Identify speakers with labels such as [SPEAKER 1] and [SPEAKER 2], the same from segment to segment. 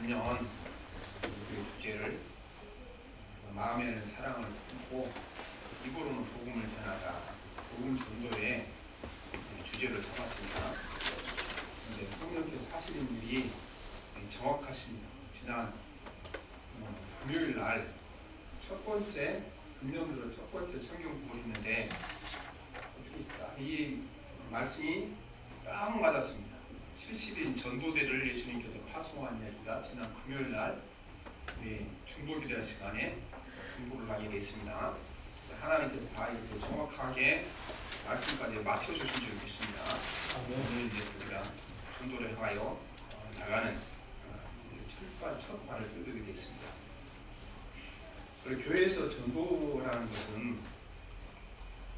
[SPEAKER 1] 금년 그 주제를 마음의 사랑을 품고 입으로는 복음을 전하자. 그래서 복음 전도의 주제를 잡았습니다. 그런데 성령께서 하시는 일이 정확하십니다. 지난 금요일 날 첫 번째 금년 들어 첫 번째 성경 공부를 했는데 이 말씀이 딱 맞았습니다. 70인 전도대를 예수님께서 파송한 이야기가 지난 금요일 날 중보기도 시간에 공부를 하게 되었습니다. 하나님께서 다 이렇게 정확하게 말씀까지 맞춰주신 줄 믿습니다. 오늘 이제 우리가 전도를 향하여 나가는 첫 발을 뜯게 되었습니다. 그리고 교회에서 전도라는 것은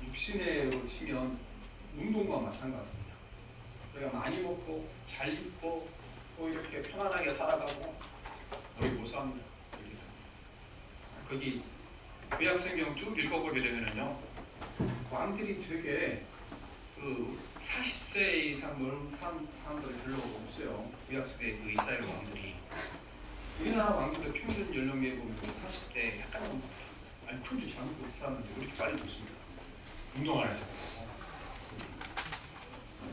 [SPEAKER 1] 육신으로 치면 운동과 마찬가지입니다. 우리가 많이 먹고 잘 입고 또 이렇게 편안하게 살아가고 우리 못 삽니다. 이렇게 삽니다. 거기 구약성경 쭉 읽어보게 되면은요, 왕들이 되게 그 40세 이상 넘은 사람들이 별로 없어요. 구약시대 그 이스라엘 왕들이. 우리나라 왕들의 평균 연령에 보면 40대 약간 알코올도 잘 먹고 살았는데 왜 이렇게 빨리 죽습니까? 운동 안 해서.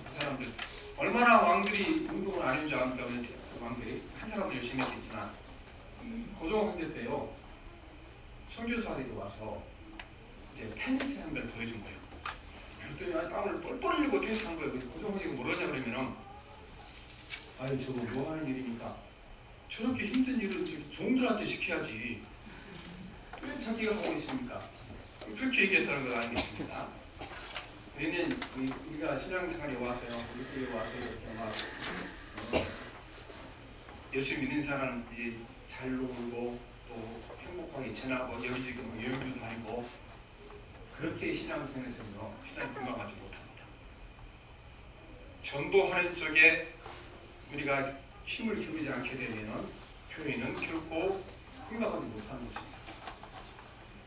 [SPEAKER 1] 그 사람들 얼마나 왕들이 운동을 안 했는지 압니까? 그 왕들이 한 사람은 열심히 했겠지만 고종원 황제 때요, 선교사들이 와서 이제 테니스 한 번 더 해준 거예요. 그랬더니 땀을 똘똘 흘리고 테니스 한 거예요. 고종원 황제가 뭐라냐 그러면은, 아유 저거 뭐 하는 일이니까 저렇게 힘든 일을 종들한테 시켜야지 왜 자기가 하고 있습니까? 그렇게 얘기했다는 거 아니겠습니까? 우리는 우리가 신앙생활에 와서요, 우리끼리 와서 이렇게 막 열심히 믿는 사람들이 잘 놀고 또 행복하게 지나고 여기저기 여행도 다니고 그렇게 신앙생활에서는요, 신앙이 건강하지 못합니다. 전도하는 쪽에 우리가 힘을 기울이지 않게 되면 교회는 결코 건강하지 못하는 것입니다.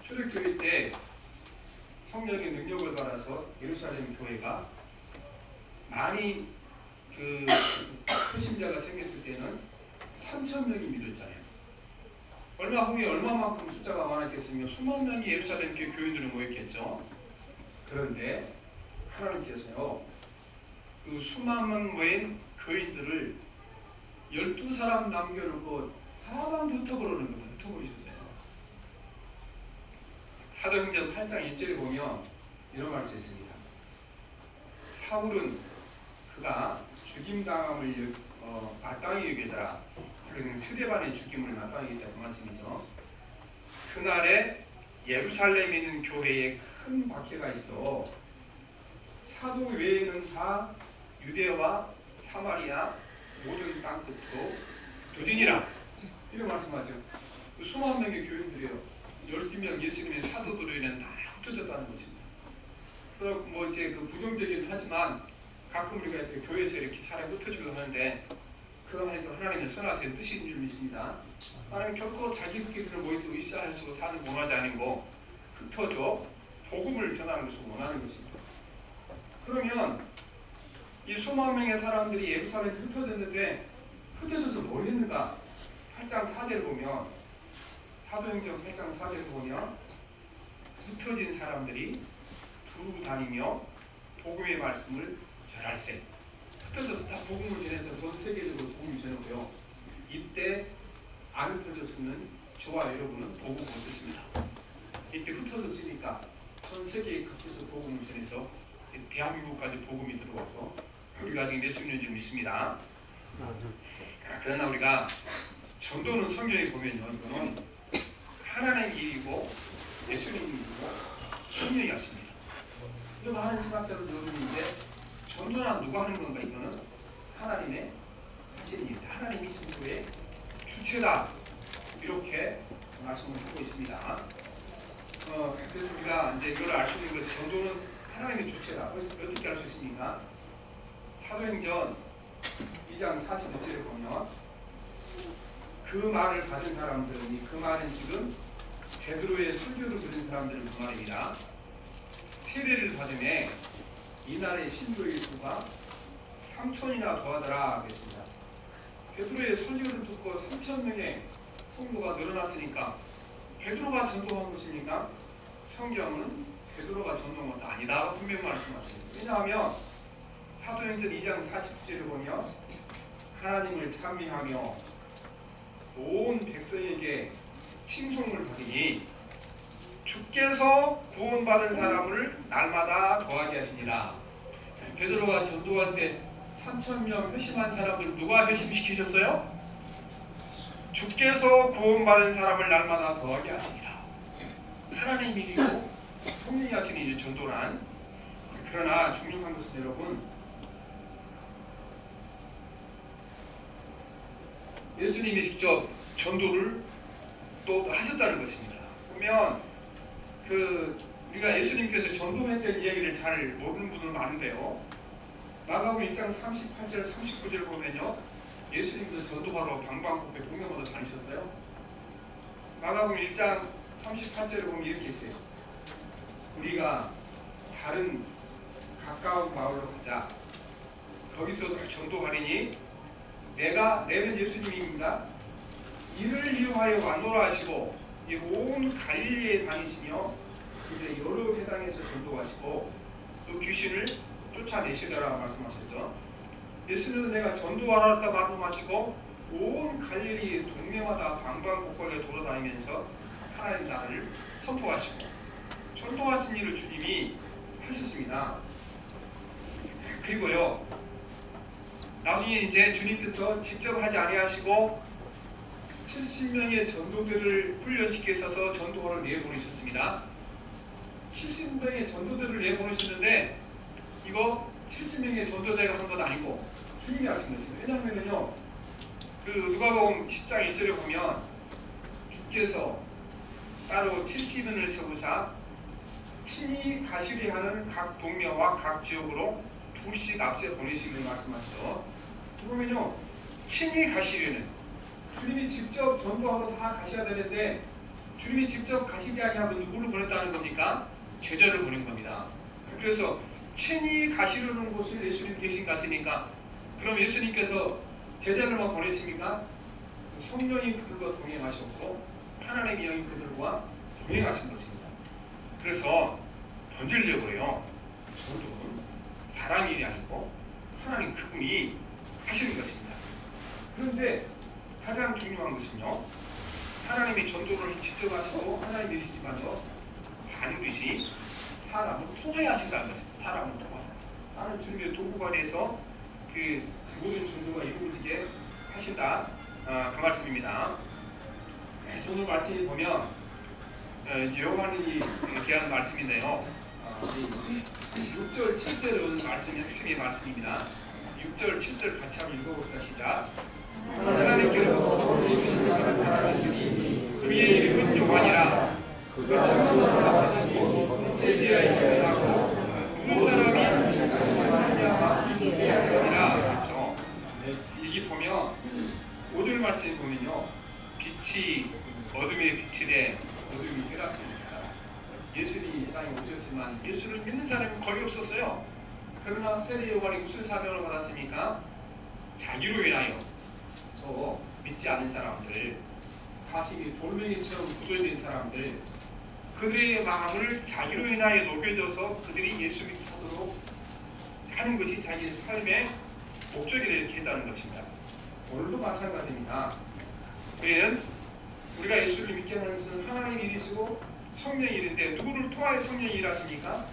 [SPEAKER 1] 초대교회 때 성령의 능력을 받아서 예루살렘 교회가 많이 그 회심자가 생겼을 때는 3,000명이 믿었잖아요. 얼마 후에 얼마만큼 숫자가 많았겠으며 수만 명이 예루살렘 교인들이 모였겠죠. 그런데 하나님께서요, 그 수만 명 모인 교인들을 12사람 남겨놓고 사방도 흩어버리는 겁니다. 흩어버리셨어요. 사도행전 8장 1절에 보면 이런 말씀이 있습니다. 사울은 그가 죽임당함을 마땅히 여기더라. 그러니까 스데반의 죽임을 마땅히 여기다 그 말씀이죠. 그날에 예루살렘에 있는 교회에 큰 박해가 있어 사도 외에는 다 유대와 사마리아 모든 땅 끝으로 두진이라 이런 말씀하죠. 그 수만 명의 교인들이요, 12명 예수님의 사도들에는 다 흩어졌다는 것입니다. 그래서 뭐 이제 그 부정적이긴 하지만 가끔 우리가 이렇게 교회에서 이렇게 사람이 흩어지고 하는데 그 안에도 하나님의 선하신 뜻인 줄 믿습니다. 하나님 결코 자기들끼리 모여서 의사하시고 사는 원하지 않고 흩어져 복음을 전하는 것을 원하는 것입니다. 그러면 이 수만 명의 사람들이 예루살렘에 흩어졌는데 흩어져서 뭘 했는가? 8장 4절을 보면, 사도행전 8장 4절을 보면 흩어진 사람들이 두루 다니며 복음의 말씀을 전할세. 흩어져서 다 복음을 전해서 전 세계적으로 복음을 전하고요. 이때 안 흩어졌으면 저와 여러분은 복음을 못 듣습니다. 이렇게 흩어졌으니까 전 세계에 각지에서 복음을 전해서 대한민국까지 복음이 들어와서 우리가 지금 예수님인 줄 믿습니다. 그러나 우리가 전도는 성경에 보면요, 이거는 하나님의 일이고 예수님의 일이고 성령이 하십니다. 좀 많은 생각들은 여러분이 이제 전도는 누가 하는 건가? 이거는 하나님의 하시는 일입니다. 하나님이 전도의 주체다, 이렇게 말씀을 하고 있습니다. 그래서 우리가 이제 이걸 알 수 있는 것이 전도는 하나님의 주체다. 그래서 어떻게 알 수 있습니까? 사도행전 2장 45절에 보면 그 말을 받은 사람들은, 그 말은 지금 베드로의 설교를 들은 사람들을 그 말입니다. 세례를 받음에 이날의 신도의 수가 3,000이나 더하더라 하겠습니다. 베드로의 설교를 듣고 3,000명의 성도가 늘어났으니까 베드로가 전도한 것입니까? 성경은 베드로가 전도한 것은 아니다 분명히 말씀하십니다. 왜냐하면 사도행전 2장 49절을 보면 하나님을 찬미하며 온 백성에게 칭송을 받으니 주께서 구원받은 사람을 날마다 더하게 하시니라. 베드로가 전도할 때 3,000명 회심한 사람들 누가 회심시키셨어요? 주께서 구원받은 사람을 날마다 더하게 하시니라. 하나님이 이고 성령이 하시는 이 전도란. 그러나 중요한 것은 여러분, 예수님이 직접 전도를 또 하셨다는 것입니다. 보면 우리가 예수님께서 전도했던 이야기를 잘 모르는 분들 많은데요. 마가복음 1장 38절 39절 보면요, 예수님도 전도하러 방방곡곡 동네마다 다니셨어요. 마가복음 1장 38절에 보면 이렇게 있어요. 우리가 다른 가까운 마을로 가자. 거기서 다 전도하리니 내는 예수님입니다. 이를 이용하여 왔노라 하시고 이 온 갈릴리에 다니시며 이제 여러 회당에서 전도하시고 또 귀신을 쫓아내시더라 말씀하셨죠. 예수님은 내가 전도하라 말씀하시고 온 갈릴리 동네마다 방방곡곡에 돌아다니면서 하나님 나라를 선포하시고 전도하신 일을 주님이 하셨습니다. 그리고요, 나중에 이제 주님께서 직접 하지 아니하시고 70명의 전도들을 훈련시켜서 전도하러 내보내셨습니다. 70명의 전도들을 내보내셨는데 이거 70명의 전도자가 한 건 아니고 주님이 하신 것입니다. 왜냐하면요, 누가복음 10장 1절에 보면 주께서 따로 70인을 세우사 친히 가시리 하는 각 동네와 각 지역으로 둘씩 앞세 보내시는 말씀하시죠. 보면요, 친히 가시려는 주님이 직접 전도하러 다 가셔야 되는데 주님이 직접 가시지 아니하고 누구를 보냈다는 겁니까? 제자를 보낸 겁니다. 그래서 친히 가시려는 곳을 예수님 계신 갔으니까 그럼 예수님께서 제자들만 보냈습니까? 성령이 그들과 동행하셨고 하나님의 영이 그들과 동행하신 것입니다. 그래서 던지려고요, 전도는 사람 일이 아니고 하나님 그분이 하시는 것입니다. 그런데 가장 중요한 것은요, 하나님이 전도를 직접 하시고 하나님이 일이지만요 반드시 사람을 통하여 하신다는 것입니다. 사람을 통하여. 나는 주님의 도구가 돼서 그 모든 전도가 이루어지게 하신다. 그 말씀입니다. 오늘 말씀을 보면 요한이 얘기한 말씀인데요. 6절 7절은 말씀이 핵심의 말씀입니다. 6절 7절 같이 한번 읽어볼까. 시작. 하나님께로 그의 이름은 요한이라. 그가 천사를 하시니 제비야에 주문하고 모든 사람이 말미암아 그렇죠. 여기 보면 5절 말씀에 보면요, 빛이 어둠의 빛이 돼 어둠이 깨닫습니다. 예수님이 이 땅에 오셨지만 예수를 믿는 사람이 거의 없었어요. 그러나 세례 요한이 무슨 사명을 받았습니까? 자기로 인하여 저 믿지 않는 사람들, 가슴이 돌멩이처럼 굳어있는 사람들, 그들의 마음을 자기로 인하여 녹여져서 그들이 예수 믿도록 하는 것이 자기의 삶의 목적이 되게 한다는 것입니다. 오늘도 마찬가지입니다. 우리는 우리가 예수를 믿게 하는 것은 하나님의 일이시고 성령의 일인데 누구를 통하여 성령이 일하십니까?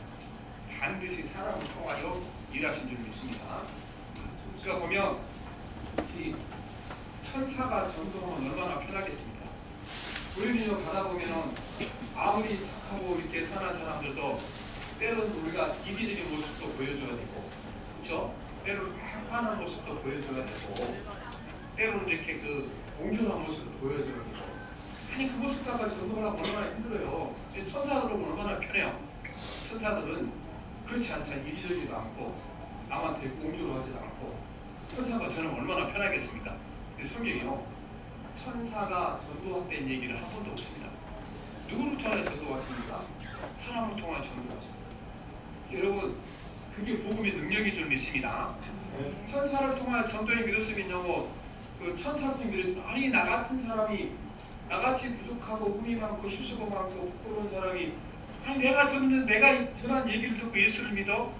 [SPEAKER 1] 반드시 사람을 통하여 일하신 줄 믿습니다. 그러니까 보면 이 천사가 전도하면 얼마나 편하겠습니까? 우리는요, 가다 보면은 아무리 착하고 이렇게 선한 사람들도 때로는 우리가 이기적인 모습도 보여줘야 되고, 그렇죠? 때로는 화난 모습도 보여줘야 되고, 때로는 이렇게 옹졸한 모습도 보여줘야 되고. 아니 그 모습 갖고 전도하려고 얼마나 힘들어요. 천사들은 얼마나 편해요. 천사들은 그렇지 않잖아요. 이기적이지도 않고 남한테 옹졸하지도 않고. 천사가 저는 얼마나 편하겠습니까? 성경이요, 천사가 전도했다는 얘기를 한 번도 없습니다. 누구를 통해 전도하십니까? 사람을 통해 전도하십니다. 여러분, 그게 복음의 능력인 줄 믿습니다. 천사를 통해 전도에 믿을 수 있냐고 그 천사도 그랬죠. 아니 나 같은 사람이 나같이 부족하고 흠이 많고 실수가 많고 부끄러운 사람이 아니 내가 전한 얘기를 듣고 예수를 믿어?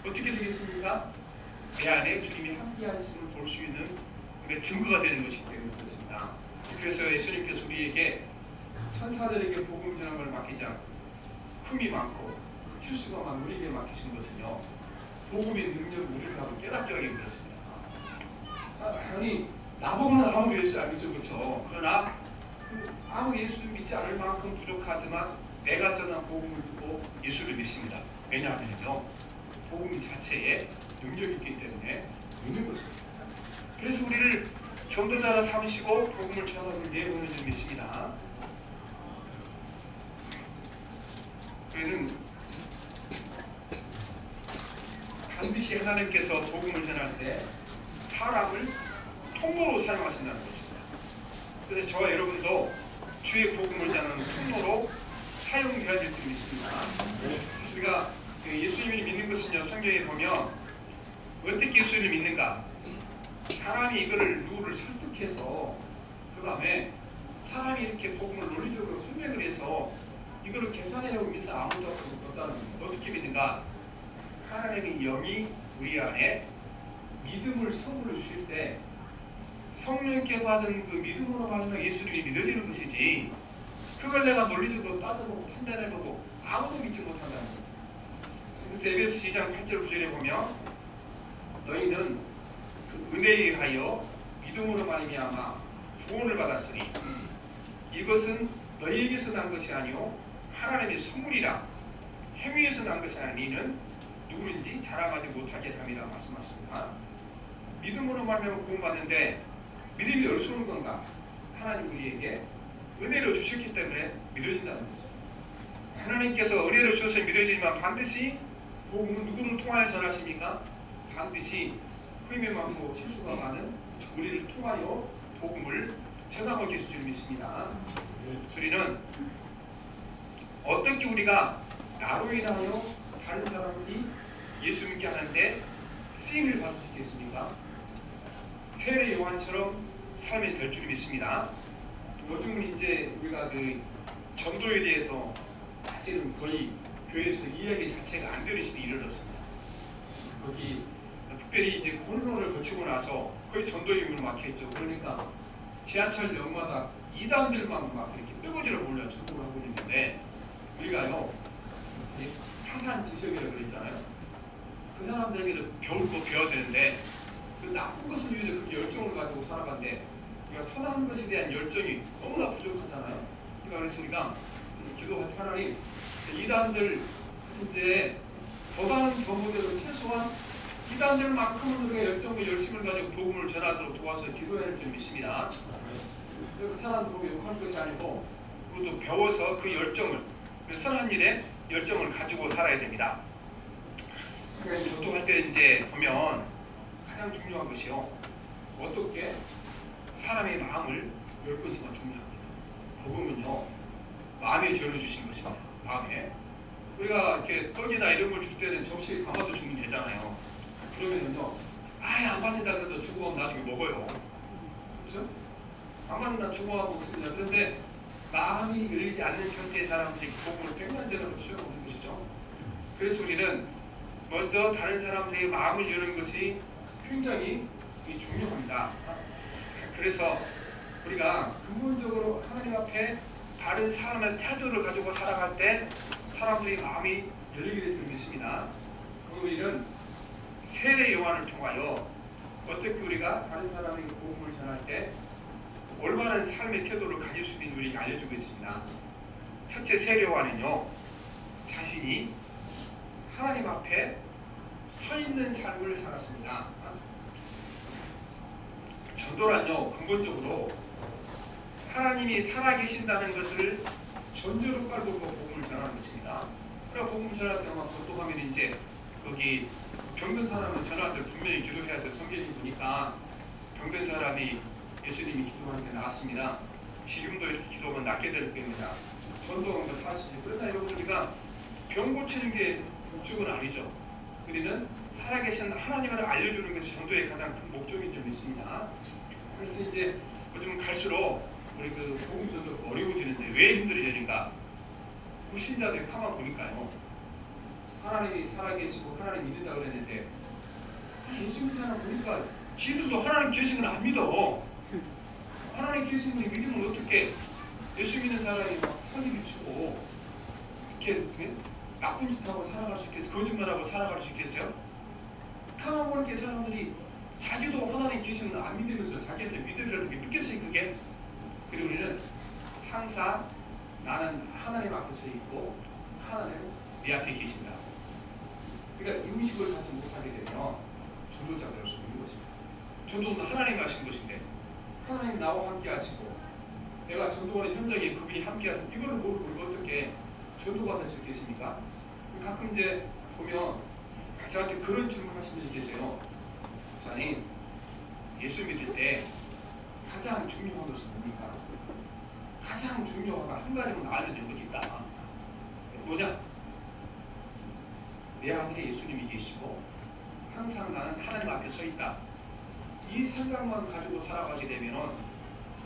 [SPEAKER 1] 어떻게 되겠습니까? 내 안에 주님이 함께하심을 볼 수 있는 증거가 되는 것이기 때문에 그렇습니다. 그래서 예수님께서 우리에게 천사들에게 복음 전하는 걸 맡기지 않고 흠이 많고 실수가 많은 우리에게 맡기신 것은요, 복음의 능력을 우리를 하고 깨닫게 하기 위해서입니다. 아니 나보고는 아무리 예수 알겠죠, 그렇죠? 그러나 아무 예수 믿지 않을 만큼 부족하지만 내가 전한 복음을 듣고 예수를 믿습니다. 왜냐하면요, 복음 자체에 능력이 있기 때문에 믿는 것입니다. 그래서 우리를 전도자로 삼으시고 복음을 전하는 예언을 좀 믿습니다. 그는 반드시 하나님께서 복음을 전할 때 사람을 통로로 사용하신다는 것입니다. 그래서 저와 여러분도 주의 복음을 전하는 통로로 사용되어야 될 줄 믿습니다. 우리가 예수님을 믿는 것은요, 성경에 보면 어떻게 예수를 믿는가? 사람이 이거를 누구를 설득해서 그 다음에 사람이 이렇게 복음을 논리적으로 설명을 해서 이거를 계산해내고 믿어서 아무도 없다는 겁니다. 어떻게 믿는가? 하나님의 영이 우리 안에 믿음을 선물로 주실 때 성령께 받은 그 믿음으로 말하면 예수님이 믿어지는 것이지, 그걸 내가 논리적으로 따져보고 판단해보고 아무도 믿지 못한다는 거예요. 그래서 에베소 2장 8절 9절에 보면 너희는 그 은혜에 의하여 믿음으로 말미암아 구원을 받았으니 이것은 너희에게서 난 것이 아니요 하나님의 선물이라. 행위에서 난 것이 아니는 누구든지 자랑하지 못하게 함이라 말씀하십니다. 믿음으로 말미암아 구원받는데 믿음이 어디서 오는 건가? 하나님 우리에게 은혜로 주셨기 때문에 믿어진다는 것입니다. 하나님께서 은혜로 주셔서 믿어지지만 반드시 복음은 누구를 통하여 전하십니까? 반드시 흠이 많고 실수가 많은 우리를 통하여 복음을 전하고 계실 줄 믿습니다. 우리는 어떻게 우리가 나로 인하여 다른 사람이 예수 믿게 하는데 쓰임을 받을 수 있겠습니까? 세례 요한처럼 삶이 될 줄 믿습니다. 요즘은 이제 우리가 그 전도에 대해서 사실은 거의 교회에서 이야기 자체가 안 되는 시대에 이르렀습니다. 거기 특별히 이제 코로나를 거치고 나서 거의 전도임을 막혔죠. 그러니까 지하철역마다 이단들만 막 이렇게 뜨거지로 몰려 전도를 하고 있는데, 우리가요 타산 지석이라고 그랬잖아요. 그 사람들에게도 배울 거 배워야 되는데 그 나쁜 것을 위해서 그 열정을 가지고 살아간데 우리가 선한 것에 대한 열정이 너무나 부족하잖아요. 그러니까 그래서 우리가 기도할 하나님, 이단들 이제 더다한 경우대로 최소한 이단들만큼은 우리가 열정과 열심을 가지고 복음을 전하도록 도와서 기도해야 할 줄 믿습니다. 그 사람들 보고 욕할 것이 아니고 우리도 배워서 그 열정을, 그 선한 일에 열정을 가지고 살아야 됩니다. 그러니까 전도할 때 이제 보면 가장 중요한 것이요, 어떻게 사람의 마음을 열 것이가 중요합니다. 복음은요 마음에 전해주신 것입니다. 마음에 우리가 이렇게 떡이나 이런 걸 줄 때는 접시에 담아서 주면 되잖아요. 그러면은요 아예 안 받는다 그래도 주고 나중에 먹어요. 그렇죠? 안 받는다 주고 하고 있습니다. 그런데 마음이 열리지 않는 상태의 사람들이 복음을 백만전으로 수용하는 것이죠. 그래서 우리는 먼저 다른 사람들의 마음을 여는 것이 굉장히 중요합니다. 그래서 우리가 근본적으로 하나님 앞에 다른 사람의 태도를 가지고 살아갈 때 사람들이 마음이 열리게 될 줄 믿습니다. 우리는 세례 요한을 통하여 어떻게 우리가 다른 사람에게 복음을 전할 때 올바른 삶의 태도를 가질 수 있는 우리에게 알려주고 있습니다. 첫째, 세례 요한은요 자신이 하나님 앞에 서 있는 삶을 살았습니다. 전도란요 근본적으로 하나님이 살아계신다는 것을 전제로 깔고 복음을 전하는 것입니다. 그러니까 복음을 전할 때 막 전도하면 이제 거기 병든 사람은 전할 때 분명히 기도해야 돼. 성경이 보니까 병든 사람이 예수님이 기도하는 데 나왔습니다. 지금도 이렇게 기도하면 낫게 될 겁니다. 전도하는 거 사실이죠. 그러나 여러분 우리가 병 고치는 게 목적은 아니죠. 우리는 살아계신 하나님을 알려주는 것이 전도의 가장 큰 목적인 점이 있습니다. 그래서 이제 요즘 갈수록 우리 그 복음 전도가 어려워지는데 왜 힘들어지는가? 불신자들 가만 보니까요. 하나님이 살아계시고 하나님 믿는다 그랬는데 예수 믿는 사람 보니까 지들도 하나님 계신 걸 안 믿어. 하나님 계신 분이 믿으면 어떻게 예수 믿는 사람이 막 사기를 치고 이렇게 나쁜 짓 하고 살아갈 수 있겠어요? 거짓말하고 살아갈 수 있겠어요? 가만 보니까 사람들이 자기도 하나님 계신 걸 안 믿으면서 자기한테 믿으려는 게 믿겠어요 그게? 그리고 우리는 항상 나는 하나님 앞에 서 있고 하나님 네 앞에 계신다. 그러니까 이 의식을 갖지 못하게 되면 전도자가 될 수 없는 것입니다. 전도는 하나님 하신 것인데 하나님 나와 함께 하시고 내가 전도하는 현장에 그분이 함께 하시고 이거를 모르고 우리가 어떻게 전도가 될 수 있겠습니까? 가끔 이제 보면 저한테 그런 질문 하시는 분이 계세요. 목사님, 예수 믿을 때 가장 중요한 것은 뭡니까? 가장 중요한 한 가지만 알면 됩니까? 뭐냐? 내 안에 예수님이 계시고 항상 나는 하나님 앞에 서 있다. 이 생각만 가지고 살아가게 되면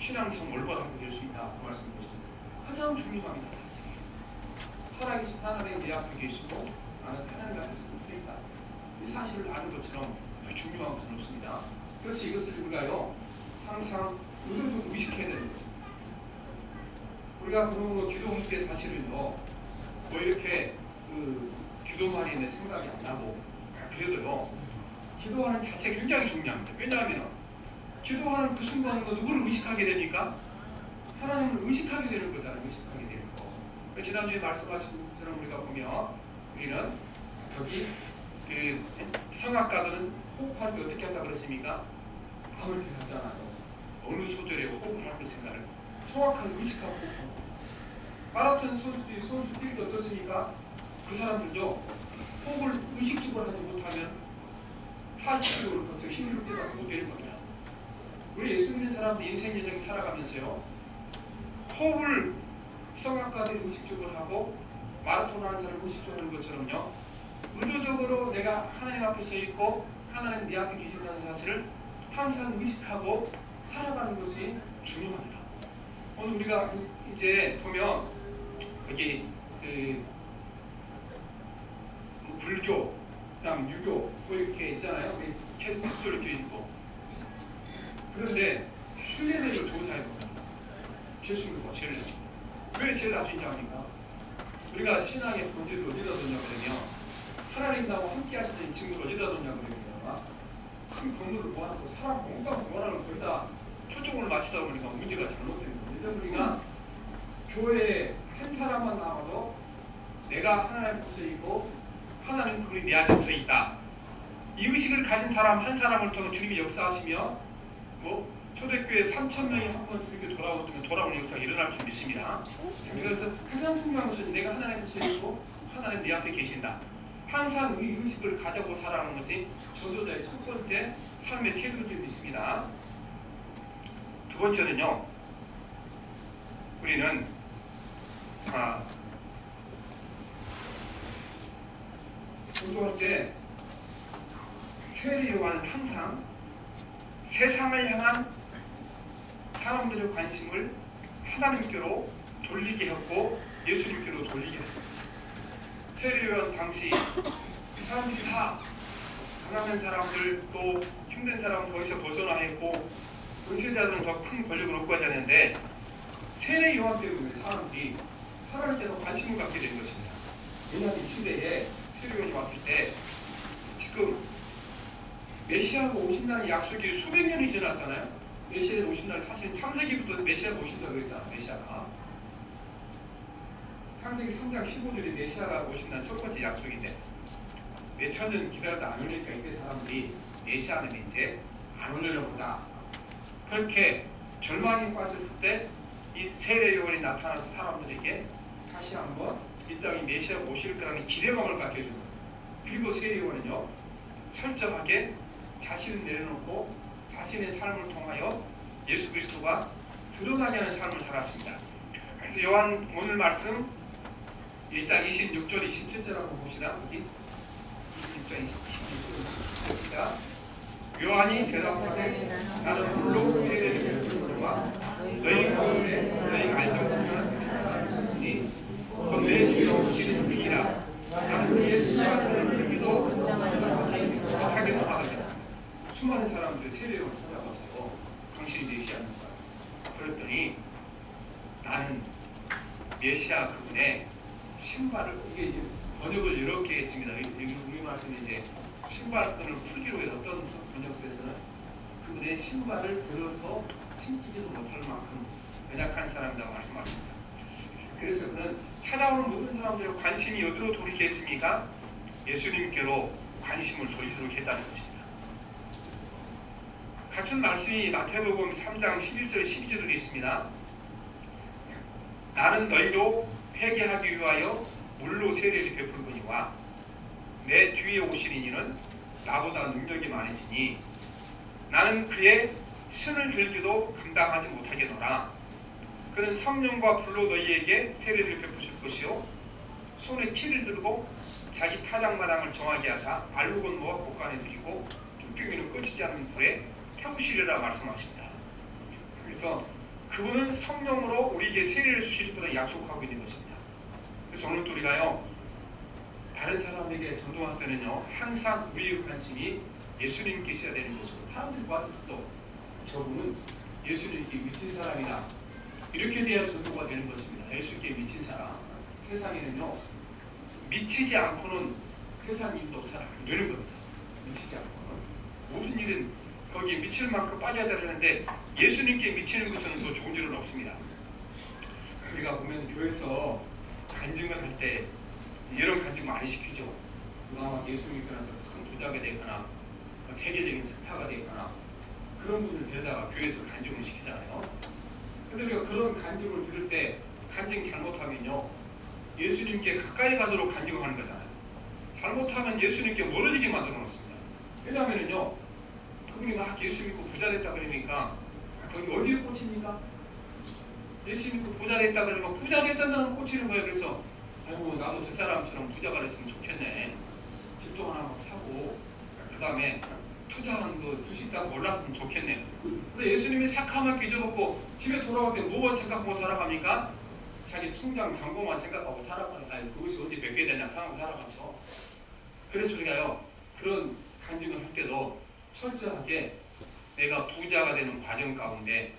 [SPEAKER 1] 신앙성 올바르게 될 수 있다. 그 말씀드렸습니다. 가장 중요합니다. 사실. 살아계신 하나님 내 앞에 계시고 나는 하나님 앞에 서 있다. 이 사실을 아는 것처럼 중요한 것은 없습니다. 그래서 이것을 우리가요 항상 의도적으로 의식해야 되는 것입니다. 우리가 그런 거 기도할 때 사실은요 뭐 이렇게 기도만이 내 생각이 안 나고 그래도요 기도하는 자체 굉장히 중요합니다. 왜냐하면 기도하는 그 순간은 누구를 의식하게 됩니까? 하나님을 의식하게 되는 거잖아요. 의식하게 되는 거. 지난주에 말씀하신 것처럼 우리가 보면 우리는 여기 그 성악가들은 호흡할 때 어떻게 한다고 그랬습니까? 밤을 이렇게 하잖아요. 어느 소절에 호흡을 할 것인가를 정확하게 의식하고 호흡하고 마라톤 선수들이 어떻습니까? 그 사람들도 호흡을 의식적으로 하지 못하면 40km를 거쳐 힘들 때가 못 되는 겁니다. 우리 예수 믿는 사람들 인생 여정 살아가면서요 호흡을 성악가들이 의식적으로 하고 마라톤 하는 사람을 의식적으로 하는 것처럼요 의도적으로 내가 하나님 앞에 서 있고 하나님 내 앞에 계신다는 사실을 항상 의식하고 살아가는 것이 중요합니다. 오늘 우리가 이제 보면 거기 불교, 그다음 유교 뭐 이렇게 있잖아요. 계속 이렇게 있고. 그런데 순례자를 조사해 보면 예수님과 제일 낮죠. 왜 제일 낮은지 압니까? 우리가 신앙의 본질을 어디다 뒀냐 그러면 하나님 나와 함께 하시는 증거를 어디다 뒀냐 그러면 큰 건물을 모아놓고 사람 온갖 모아놓은 거의 다 초점을 맞추다 보니까 문제가 잘못된 겁니다. 우리가 교회에 한 사람만 나와도 내가 하나님 앞에 서 있고 하나님 그분이 내 안에 서 있다. 이 의식을 가진 사람 한 사람을 통해 주님이 역사하시며 뭐 초대교회 3,000명이 한 번 주님께 돌아오는 역사가 일어날 줄 믿습니다. 그래서 가장 중요한 것은 내가 하나님 앞에 서 있고 하나님 내 앞에 계신다. 항상 이 의식을 가지고 살아가는 것이 전도자의 첫 번째 삶의 태도들이 있습니다. 두 번째는요. 우리는 전도할 때 세례 요한은 항상 세상을 향한 사람들의 관심을 하나님께로 돌리게 했고 예수님께로 돌리게 했습니다. 세례 요한 당시 사람들이 다 가난한 사람들 또 힘든 사람 거기서 벗어나야 했고 권세자들은 더 큰 권력을 얻고 하야 되는데 세례 요한 때문에 사람들이 하나님께 더 관심을 갖게 된 것입니다. 왜냐하면 이 시대에 세례 요한이 왔을 때 지금 메시아가 오신다는 약속이 수백 년이 지났잖아요. 메시아가 오신다는 사실 창세기부터 메시아가 오신다고 그랬잖아요. 메시아가 창세기 3장 15절에 메시아가 오신다는 첫 번째 약속인데 몇천 년 기다렸다 안 오니까 이때 사람들이 메시아는 이제 안 오려나 보다. 그렇게 절망에 빠졌을 때 이 세례 요한이 나타나서 사람들에게 다시 한번 이 땅에 메시아가 오실 거라는 기대감을 갖게 해줍니다. 그리고 세례 요한은요 철저하게 자신을 내려놓고 자신의 삶을 통하여 예수 그리스도가 드러나게 하는 삶을 살았습니다. 그래서 요한 오늘 말씀 1장 26절 27절 한번 봅시다. 여기 26장 26절 27절입니다. 요한이 대답하되 나는 물로 세례를 베푸노라 너희 가운데 너희가 알지 못하는 사람이 있으니 곧 내 뒤에 오시는 분이라 나는 그의 수많은 불기도 하기도 하겠습니다. 수많은 사람들이 세례를 받아서 당신이 메시아는 거야. 그랬더니 나는 메시아 그분의 신발을 이게 이제 번역을 여러 개 했습니다. 우리 말씀에 이제 신발끈을 풀기로 해서 어떤 번역서에서는 그분의 신발을 들어서 신기지도 못할 만큼 연약한 사람이라고 말씀하십니다. 그래서 그는 찾아오는 모든 사람들의 관심이 어디로 돌리게 했습니까? 예수님께로 관심을 돌리도록 했다는 것입니다. 같은 말씀이 마태복음 3장 11절 12절에 있습니다. 나는 너희로 회개하기 위하여 물로 세례를 베풀거니와 내 뒤에 오시는 이는 나보다 능력이 많으시니 나는 그의 신을 들기도 감당하지 못하겠노라. 그는 성령과 불로 너희에게 세례를 베푸실 것이요 손에 키를 들고 자기 타작마당을 정하게 하사 알루건 모아 곳간에 두시고 쭈꾸미는 꺼지지 않는 불에 태우시리라 말씀하십니다. 그래서 그분은 성령으로 우리에게 세례를 주실 분을 약속하고 있는 것입니다. 그래서 오늘도 우리가요 다른 사람에게 전도할 때는요 항상 우리의 관심이 예수님께 있어야 되는 것이고 사람들이 봤을 때도 저분은 예수님께 미친 사람이다 이렇게 돼야 전도가 되는 것입니다. 예수님께 미친 사람 세상에는요 미치지 않고는 세상 일도 없어요. 안 되는 겁니다. 미치지 않고는 모든 일은 거기에 미칠 만큼 빠져야 되는데 예수님께 미치는 것은 더 좋은 일은 없습니다. 우리가 보면 교회에서 간증을 할 때 이런 간증 많이 시키죠. 누가 예수님 믿고 나서 큰 부자가 되거나 세계적인 스타가 되거나 그런 분들 데려다가 교회에서 간증을 시키잖아요. 근데 우리가 그런 간증을 들을 때 간증 잘못하면요 예수님께 가까이 가도록 간증을 하는 거잖아요. 잘못하면 예수님께 멀어지게 만들어 놓습니다. 왜냐하면요 그분이 막 예수 믿고 부자 됐다 그러니까 거기 어디에 꽂힙니까? 예수 믿고 부자 됐다 그러면 부자 됐다는 꽂히는 거예요. 그래서 아이고 나도 저 사람처럼 부자가 됐으면 좋겠네. 집도 하나 막 사고 그 다음에 투자하는 거 주식 딱 올랐으면 좋겠네. 근데 예수님이 삭함을 잊어먹고 집에 돌아올 때 무엇 생각하고 살아갑니까? 자기 통장 잔고만 생각하고 살아가니까 그것이 언제 몇 개 되냐 생각하고 살아가죠. 그래서 우리가요 그런 간증을 할 때도 철저하게 내가 부자가 되는 과정 가운데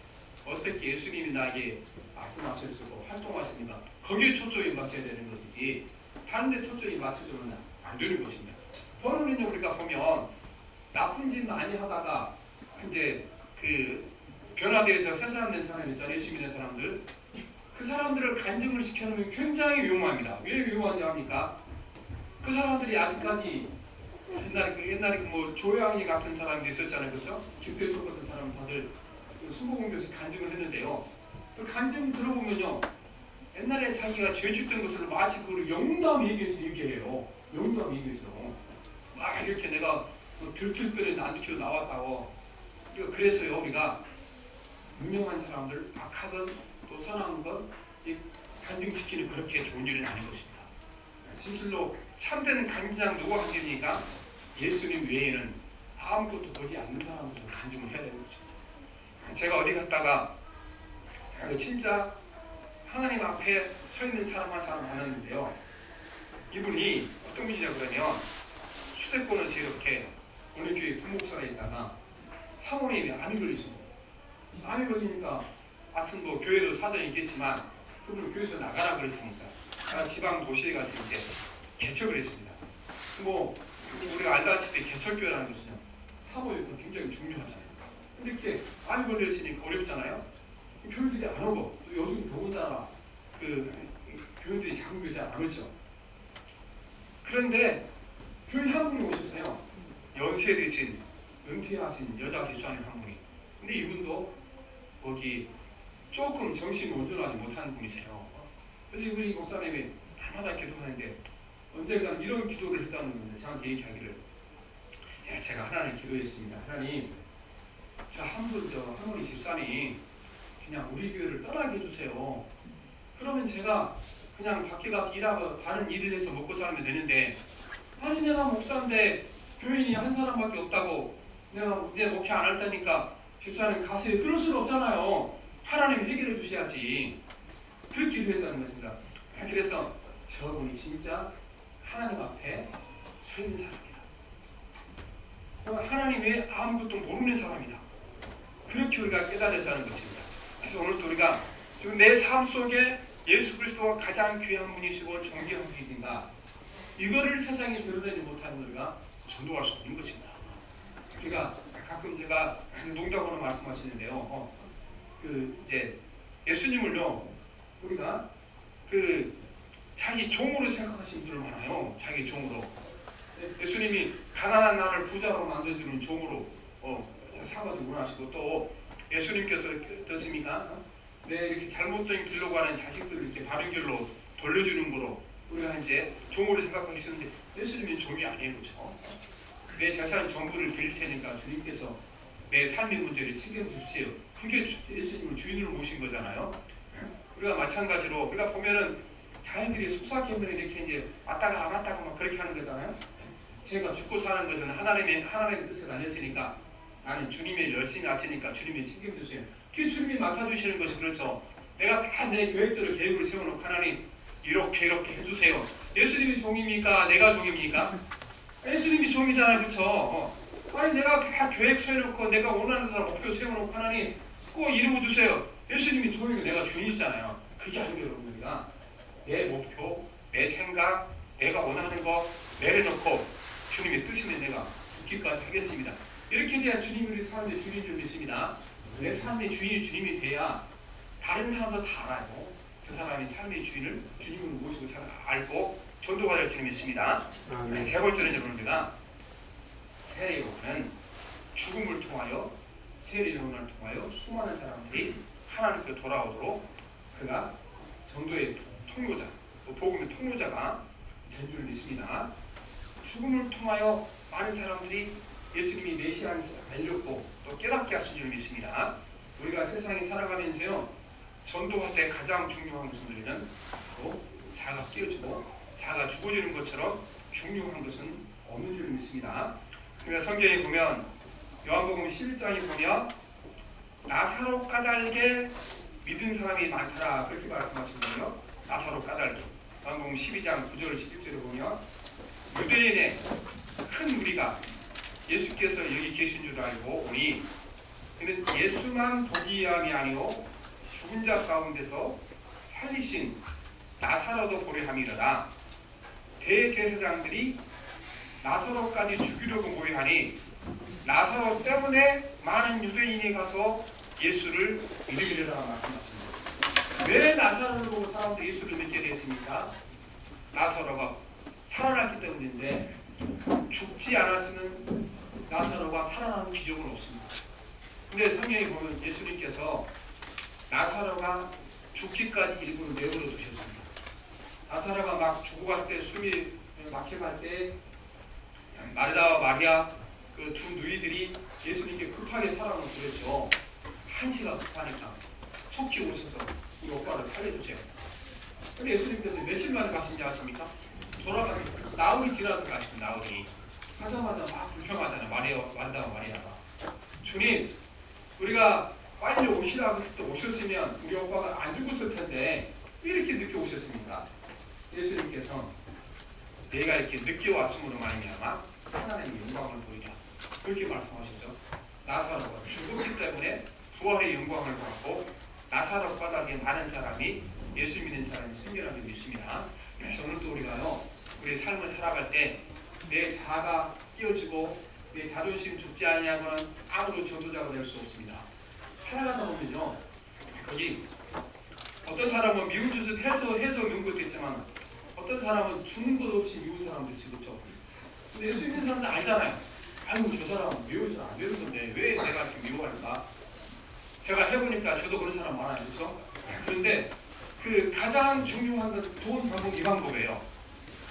[SPEAKER 1] 어떻게 예수님이 나에게 말씀하셨고 활동하시니까 거기에 초점이 맞춰야 되는 것이지 다른 데 초점이 맞춰주면 안 되는 것입니다. 번호는요 우리가 보면 나쁜 짓 많이 하다가 이제 그 변화되어서 새 사람 된 사람 있잖아요. 예수 믿는 사람들 그 사람들을 간증을 시켜놓으면 굉장히 위험합니다. 왜 위험한지 압니까? 그 사람들이 아직까지 옛날에 뭐 조양이 같은 사람도 있었잖아요. 그렇죠? 김대중 같은 사람 다들 순복음교에서 간증을 했는데요. 그 간증 들어보면요. 옛날에 자기가 죄짓던 것을 마치 그걸 영담 얘기해요. 영담 얘기해요. 막 이렇게 내가 뭐 들킬거리 난주로 나왔다고. 그래서요 우리가 유명한 사람들 악하건 또 선한 건 간증시키는 그렇게 좋은 일은 아닌 것입니다. 진실로 참된 간증장 누가 하십니까? 예수님 외에는 아무것도 보지 않는 사람으로 간증을 해야 되는 것입니다. 제가 어디 갔다가 진짜 하나님 앞에 서 있는 사람 한 사람 만났는데요. 이분이 어떤 분이냐고 그러면 휴대폰을 이렇게 어느 교회 부목사에 있다가 사모님이 암이 걸리십니다. 암이 걸리니까 하여튼 뭐 교회도 사정이 있겠지만 그분은 교회에서 나가라 그랬으니까 지방 도시에 가서 이제 개척을 했습니다. 뭐 우리가 알다시피 개척교회라는 것은 사모욕이 굉장히 중요하잖아요. 근데 이렇게 암이 걸렸으니까 어렵잖아요. 교회들이 안 오고 또 요즘 더군다나 그 교회들이 작은 교회 잘 안 오죠. 그런데 교회 한 분이 오셨어요. 연세 되신 은퇴하신 여자 집사님 한 분이. 근데 이분도 거기 조금 정신이 온전하지 못한 분이세요. 그래서 이분이 목사님이 날마다 기도하는데 언젠가는 이런 기도를 했다는 건데 저한테 얘기하기를 제가 하나님 기도했습니다. 하나님 저 할머니 집사님 그냥 우리 교회를 떠나게 해주세요. 그러면 제가 그냥 밖에 가서 일하고 다른 일을 해서 먹고 살면 되는데 아니 내가 목사인데 교인이 한 사람밖에 없다고 내가 내 목회 안 할 테니까 집사님 가세요. 그럴 수는 없잖아요. 하나님이 해결해 주셔야지. 그렇게 기도했다는 것입니다. 그래서 저분이 진짜 하나님 앞에 서 있는 사람이다. 하나님 외에 아무것도 모르는 사람이다. 그렇게 우리가 깨달았다는 것입니다. 그래서 오늘도 우리가 내 삶 속에 예수 그리스도가 가장 귀한 분이시고 존귀한 분이신가, 이거를 세상에 드러내지 못하는 우리가 전도할 수 없는 것입니다. 우리가 가끔 제가 농담으로 말씀하시는데요. 이제 예수님을요, 우리가 자기 종으로 생각하시는 분들 많아요. 자기 종으로. 예수님이 가난한 나를 부자로 만들어주는 종으로 사가지고 원하시고, 또 예수님께서 어떻습니까? 이렇게 잘못된 길로 가는 자식들을 이렇게 바른 길로 돌려주는 거로 우리가 이제 종으로 생각하기 쉬운데, 예수님이 종이 아니에요. 그렇죠? 내 재산 전부를 드릴 테니까 주님께서 내 삶의 문제를 책임주세요. 그게 예수님을 주인으로 모신 거잖아요. 우리가 마찬가지로 우리가 보면은 자연들이 속삭이면 이렇게 이제 왔다가 안 왔다가 막 그렇게 하는 거잖아요. 제가 죽고 사는 것은 하나님의 뜻을 안 했으니까, 나는 주님의 열심히 하시니까 주님이 책임주세요. 그게 주님이 맡아주시는 것이 그렇죠. 내가 다 내 계획대로 계획을 세워놓고 하나님 이렇게 해주세요. 예수님이 종입니까? 내가 종입니까? 예수님이 종이잖아요. 그렇죠? 아니 내가 다 계획 세워놓고 내가 원하는 사람 목표 세워놓고 하나님 꼭 이루어주세요. 예수님이 종이고 내가 주인이잖아요. 그게 아니에요. 여러분들이가 내 목표, 내 생각, 내가 원하는 거 내려놓고 주님의 뜻이면 내가 죽기까지 하겠습니다. 이렇게 돼야 주님이 우리 삶의 주인인 줄 믿습니다. 내 삶의 주인이 주님이 돼야 다른 사람도 다 알아요. 그 사람이 삶의 주인을 주님으로 모시고 알고 전도가 될 줄 믿습니다. 세 번째는 여러분들가 세례요한은 죽음을 통하여, 세례요한을 통하여 수많은 사람들이 하나님께 돌아오도록 그가 전도의 통로자, 또 복음의 통로자가 된 줄 믿습니다. 죽음을 통하여 많은 사람들이 예수님이 메시아인 것을 알렸고 또 깨닫게 하신 줄 믿습니다. 우리가 세상에 살아가면서요, 전도할 때 가장 중요한 것은 우리는 바로 자가 깨어지고 자가 죽어지는 것처럼 중요한 것은 없는 줄 믿습니다. 그러니까 성경에 보면 요한복음 11장에 보면 나사로 까닭에 믿은 사람이 많더라, 그렇게 말씀하시거든요. 나사로 까닭에. 요한복음 12장 9절 11절에 보면 유대인의 큰 무리가 예수께서 여기 계신 줄 알고 오니 그는 예수만 보기 위함이 아니오 죽은 자 가운데서 살리신 나사로도 보려 함이로다. 대제사장들이 나사로까지 죽이려고 모여하니 나사로 때문에 많은 유대인이 가서 예수를 믿으리라 말씀하십니다. 왜 나사로를 보고 사람들이 예수를 믿게 됐습니까? 나사로가 살아났기 때문인데, 죽지 않았으면 나사로가 살아나는 기적은 없습니다. 근데 성경에 보면 예수님께서 나사로가 죽기까지 일부러 내버려 두셨습니다. 나사로가 막 죽어갈 때, 숨이 막혀갈 때 말다와 마리아 그 두 누이들이 예수님께 급하게 사랑을 드렸죠. 한시가 급하니까 속히 오셔서 우리 오빠를 살려주세요. 근데 예수님께서 며칠 만에 가신지 아십니까? 돌아가면서 나흘이 지나서 가십니다. 나흘이 가자마자 막 불평하잖아요. 말다와 마리아가 주님, 우리가 빨리 오시라고 했을 때 오셨으면 우리 오빠가 안 죽었을 텐데 왜 이렇게 늦게 오셨습니까? 예수님께서 내가 이렇게 늦게 왔음으로 말미암아 하나님의 영광을 보이라, 그렇게 말씀하셨죠. 나사로가 죽었기 때문에 부활의 영광을 받고 나사로 바닥에 많은 사람이 예수 믿는 사람이 생겨나게 믿습니다. 그래서 오늘도 우리가요, 우리 삶을 살아갈 때 내 자아가 끼어지고 내 자존심 죽지 않냐고는 아무도 전도자가 될 수 없습니다. 살아가다 보면요, 거기 어떤 사람은 미운 짓을 해서 미운 것도 있지만 어떤 사람은 주는 것 없이 미운 사람도 있겠죠. 근데 예수 믿는 사람들 알잖아요. 아이고 저 사람은 미워서 안 되는 건데 왜 내가 이렇게 미워할까? 제가 해보니까 저도 그런 사람 많아요. 그렇죠? 그런데 그 가장 중요한 건 좋은 방법, 이 방법이에요.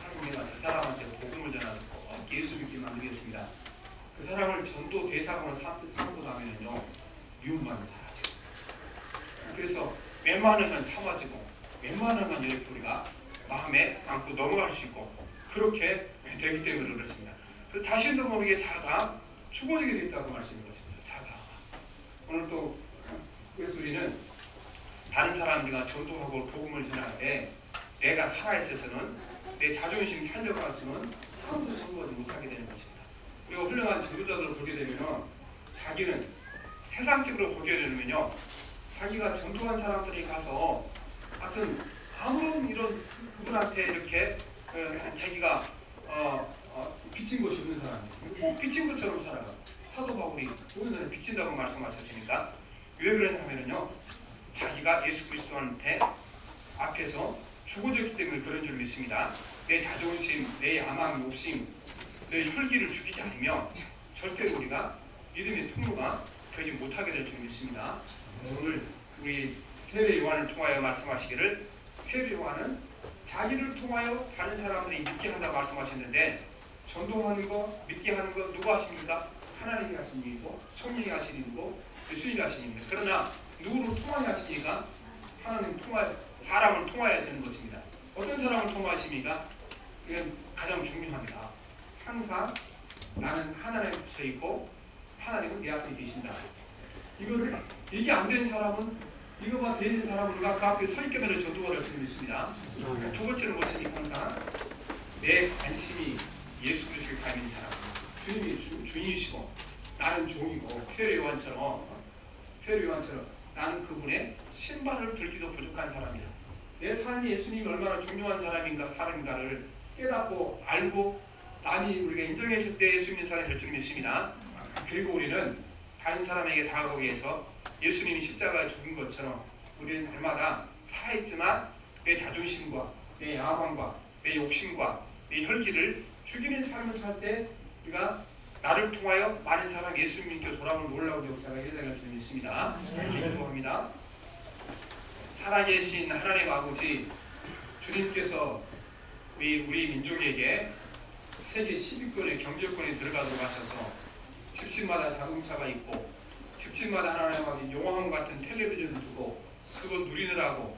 [SPEAKER 1] 하나님이 저 사람한테 복음을 전하고 예수 믿게 만들겠습니다. 그 사람을 전도 대상으로 삼고 나면요, 미움만을 잘하죠. 그래서 웬만한 건 참아지고 웬만한 건 이렇게 우리가 마음에 안고 넘어갈 수 있고 그렇게 되기 때문에 그렇습니다. 그래서 자신도 모르게 자가 죽어지게 됐다고 말씀인 것입니다. 자가. 오늘 또 그래서 우리는 다른 사람들과 전도하고 복음을 전할 때 내가 살아있어서는 내 자존심 살려갈 수는 아무도 전도하지 못하게 되는 것입니다. 우리가 훌륭한 지도자들을 보게 되면 자기는 세상적으로 보게 되면요, 자기가 전도한 사람들이 가서 하여튼 아무런 이런 그분한테 이렇게 자기가 빚진 것이 없는 사람, 꼭 빚진 것처럼 살아가. 사도 바울이 오늘은 빚진다고 말씀하셨으니까 왜 그러냐면요, 자기가 예수 그리스도한테 앞에서 죽어졌기 때문에 그런 줄 믿습니다. 내 자존심, 내 야망, 욕심, 내 혈기를 죽이지 않으면 절대 우리가 믿음의 통로가 되지 못하게 될 줄 믿습니다. 그래서 오늘 우리 세례 요한을 통하여 말씀하시기를, 세례 요한은 자기를 통하여 다른 사람들이 믿게 한다고 말씀하셨는데, 전도하는 거, 믿게 하는 거 누가 하십니까? 하나님이 하신 일이고 성령이 하신 일이고 예수님이 하신 일입니다. 그러나 누구를 통하여 하십니까? 하나님 사람을 통하여 하시는 것입니다. 어떤 사람을 통하십니까? 이건 가장 중요합니다. 항상 나는 하나님 앞에 있고 하나님은 내 앞에 계신다. 이거를 이게 안 되는 사람은, 이거만 되는 사람은 우리가 그 앞에 서 있게 되는 전도가 될 수 있습니다. 두 번째는 무엇이니까? 항상 내 관심이 예수 그리스도에 가 있는 사람, 주님이 주인이시고 나는 종이고, 세례 요한처럼 나는 그분의 신발을 들기도 부족한 사람이다. 내 삶이 예수님이 얼마나 중요한 사람인가를 깨닫고 알고 남이 우리가 인정했을 때 예수 믿는 사람이 될 줄 믿습니다. 그리고 우리는 다른 사람에게 다가가기 위해서 예수님이 십자가에 죽은 것처럼 우리는 날마다 살아있지만 내 자존심과 내 야망과 내 욕심과 내 혈기를 죽이는 삶을 살 때 우리가 나를 통하여 많은 사람 예수 믿고 돌아오는 놀라운 역사가 일어날 줄 믿습니다. 기도합니다. 살아계신 하나님 아버지, 주님께서 우리 민족에게 세계 10위권의 경제권에 들어가도록 하셔서 집집마다 자동차가 있고 집집마다 하나님 아버지 용왕 같은 텔레비전을 두고 그거 누리느라고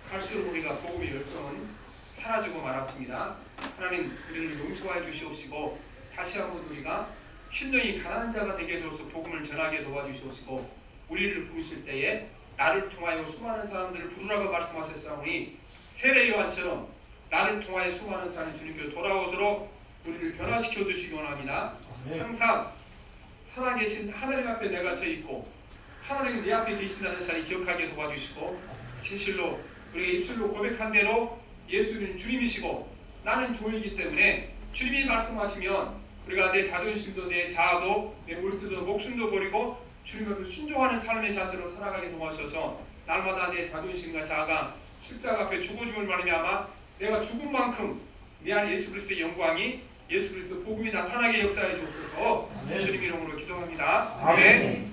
[SPEAKER 1] 할수록 우리가 복음의 열정은 사라지고 말았습니다. 하나님, 우리를 용서해 주시옵시고 다시 한번 우리가 심령이 가난한 자가 되게 되어서 복음을 전하게 도와주시옵시고, 우리를 부르실 때에 나를 통하여 수많은 사람들을 부르라고 말씀하셨사오니 세례 요한처럼 나를 통하여 수많은 사람이 주님께로 돌아오도록 우리를 변화시켜 주시기 원합니다. 항상 살아계신 하나님 앞에 내가 서 있고 하나님이 내 앞에 계신다는 사실을 기억하게 도와주시고, 진실로 우리가 입술로 고백한 대로 예수는 주님이시고 나는 종이기 때문에 주님이 말씀하시면 우리가 내 자존심도 내 자아도 내 물질도 목숨도 버리고 주님 앞에 순종하는 삶의 자세로 살아가게 도와주셔서 날마다 내 자존심과 자아가 십자가 앞에 죽어줌을 말미암아 내가 죽은 만큼 내 안에 예수 그리스도의 영광이, 예수 그리스도 복음이 나타나게 역사해 주옵소서. 예수님 이름으로 기도합니다. 아멘.